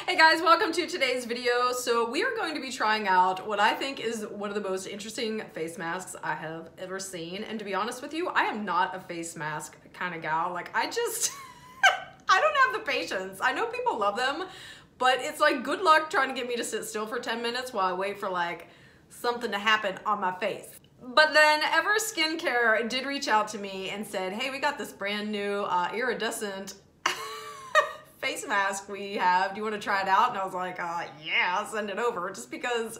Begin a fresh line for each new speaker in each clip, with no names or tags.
Hey guys, welcome to today's video. So we are going to be trying out what I think is one of the most interesting face masks I have ever seen. And to be honest with you, I am not a face mask kind of gal. Like I just, I don't have the patience. I know people love them, but it's like good luck trying to get me to sit still for 10 minutes while I wait for like something to happen on my face. But then Ever Skincare did reach out to me and said, hey, we got this brand new iridescent face mask we have. Do you want to try it out? And I was like, yeah, I'll send it over, just because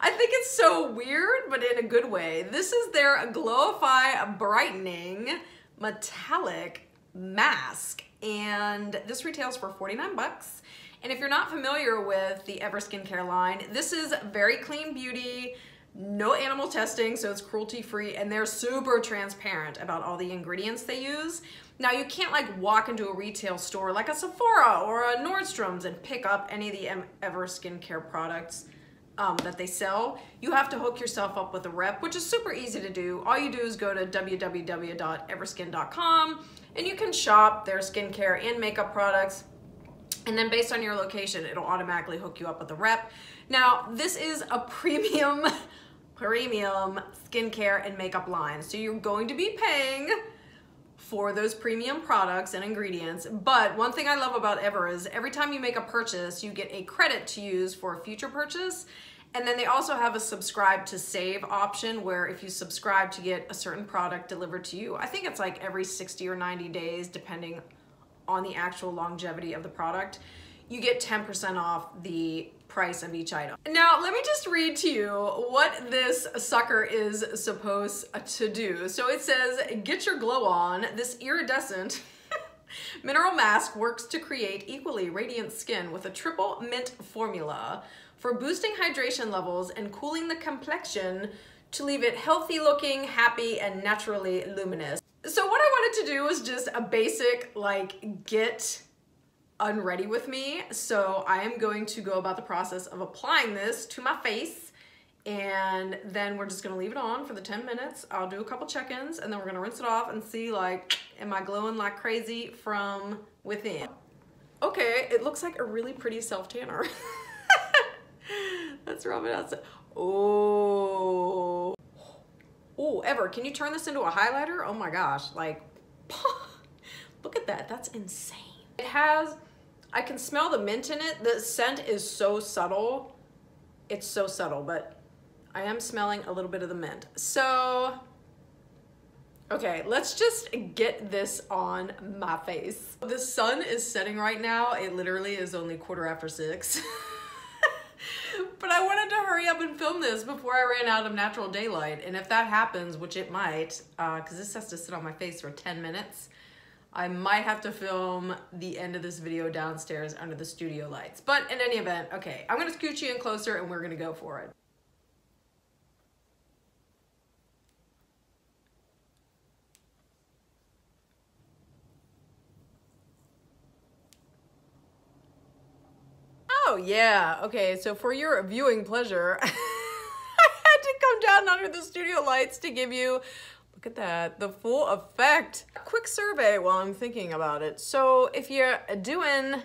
I think it's so weird, but in a good way. This is their Glowify Brightening Metallic Mask, and this retails for 49 bucks. And if you're not familiar with the Ever Skincare line, this is very clean beauty, no animal testing, so it's cruelty free, and they're super transparent about all the ingredients they use. Now you can't like walk into a retail store like a Sephora or a Nordstrom's and pick up any of the Ever Skincare products that they sell. You have to hook yourself up with a rep, which is super easy to do. All you do is go to www.everskin.com and you can shop their skincare and makeup products. And then based on your location, it'll automatically hook you up with a rep. Now, this is a premium skincare and makeup line. So you're going to be paying for those premium products and ingredients. But one thing I love about Ever is every time you make a purchase, you get a credit to use for a future purchase. And then they also have a subscribe to save option where if you subscribe to get a certain product delivered to you, I think it's like every 60 or 90 days, depending on the actual longevity of the product, you get 10% off the price of each item. Now, let me just read to you what this sucker is supposed to do. So it says, get your glow on. This iridescent mineral mask works to create equally radiant skin with a triple mint formula for boosting hydration levels and cooling the complexion to leave it healthy looking, happy, and naturally luminous. So what I wanted to do was just a basic, like, get unready with me. So I am going to go about the process of applying this to my face, and then we're just gonna leave it on for the 10 minutes. I'll do a couple check-ins and then we're gonna rinse it off and see, like, am I glowing like crazy from within? Okay, it looks like a really pretty self-tanner. Let's rub it out. Oh, Ever, can you turn this into a highlighter? Oh my gosh, like, look at that, that's insane. It has, I can smell the mint in it. The scent is so subtle. It's so subtle, but I am smelling a little bit of the mint. So, okay, let's just get this on my face. The sun is setting right now. It literally is only 6:15. But I wanted to hurry up and film this before I ran out of natural daylight. And if that happens, which it might, because this has to sit on my face for 10 minutes, I might have to film the end of this video downstairs under the studio lights. But in any event, okay, I'm gonna scooch you in closer and we're gonna go for it. Oh yeah, okay, so for your viewing pleasure, I had to come down under the studio lights to give you, look at that, the full effect. A quick survey while I'm thinking about it. So if you're doing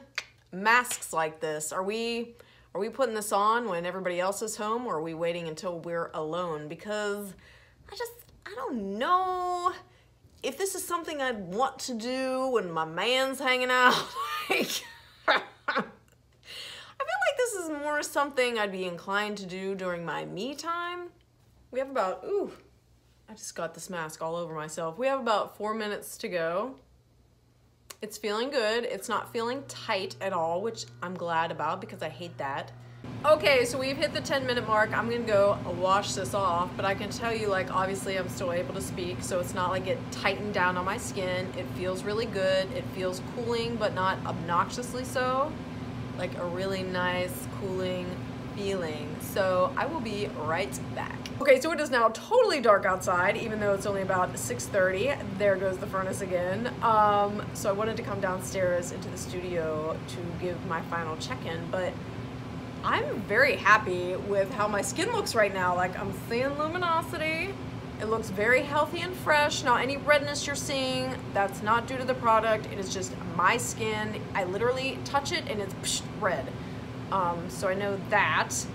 masks like this, are we putting this on when everybody else is home, or are we waiting until we're alone? Because I don't know if this is something I'd want to do when my man's hanging out. Like, I feel like this is more something I'd be inclined to do during my me time. We have about, ooh, I just got this mask all over myself. We have about 4 minutes to go. It's feeling good. It's not feeling tight at all, which I'm glad about because I hate that. Okay, so we've hit the 10-minute mark. I'm gonna go wash this off, but I can tell you, like, obviously I'm still able to speak, so it's not like it tightened down on my skin. It feels really good. It feels cooling, but not obnoxiously so. Like a really nice cooling feeling. So I will be right back. Okay, so it is now totally dark outside, even though it's only about 6:30. There goes the furnace again. So I wanted to come downstairs into the studio to give my final check-in, but I'm very happy with how my skin looks right now. Like, I'm seeing luminosity. It looks very healthy and fresh. Now, any redness you're seeing, that's not due to the product. It is just my skin. I literally touch it and it's red. so I know that.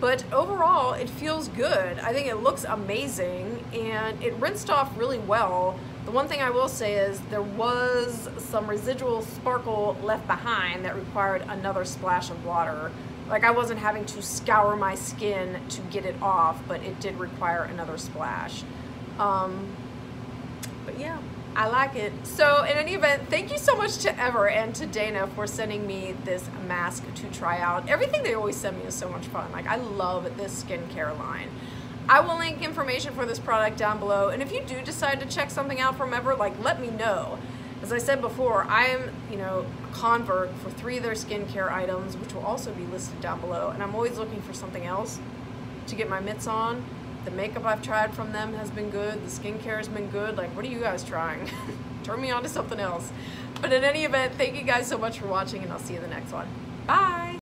But overall, it feels good. I think it looks amazing, and it rinsed off really well. The one thing I will say is there was some residual sparkle left behind that required another splash of water. Like, I wasn't having to scour my skin to get it off, but it did require another splash. But yeah, I like it. So in any event, thank you so much to Ever and to Dana for sending me this mask to try out. Everything they always send me is so much fun. Like, I love this skincare line. I will link information for this product down below, and if you do decide to check something out from Ever, like, let me know. As I said before, I am, a convert for 3 of their skincare items, which will also be listed down below, and I'm always looking for something else to get my mitts on. The makeup I've tried from them has been good. The skincare has been good. Like, what are you guys trying? Turn me on to something else. But in any event, thank you guys so much for watching, and I'll see you in the next one. Bye!